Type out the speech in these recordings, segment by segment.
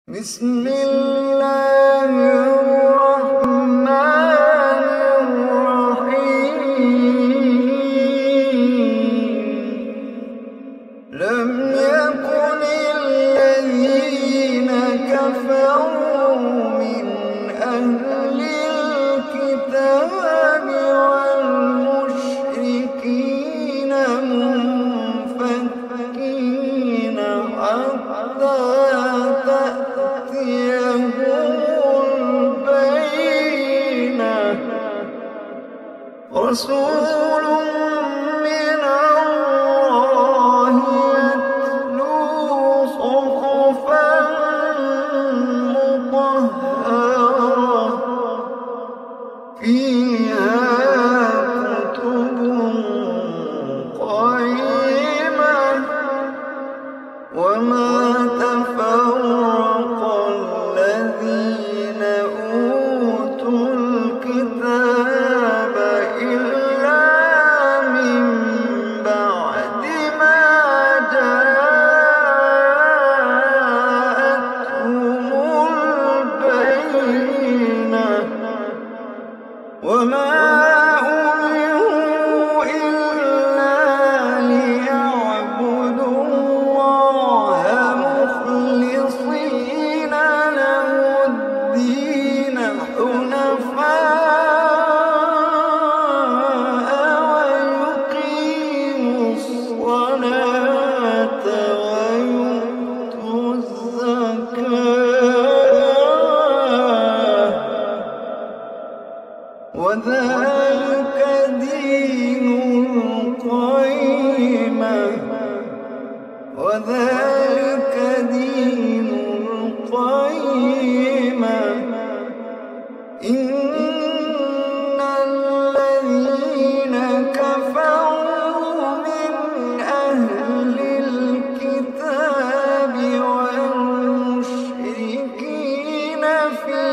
بسم الله الرحمن الرحيم. لم يكن الذين كفروا من أهل الكتاب والمشركين منفكين حتى تأتيهم البينة. رسول من الله يتلو صحفا مطهرة فيها كتب قيمة. وما تفرق الذين أوتوا الكتاب إلا من بعد ما جاءتهم البينة. وما أمروا إلا ليعبدوا الله مخلصين له الدين حنفاء ويقيموا الصلاة ويؤتوا الزكاة وذلك دين القيمة. وذلك دين القيمة. إن الذين كفروا من أهل الكتاب والمشركين في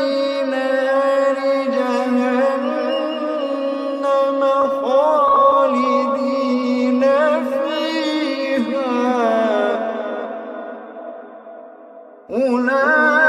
نار جهنم خالدين فيها. أولئك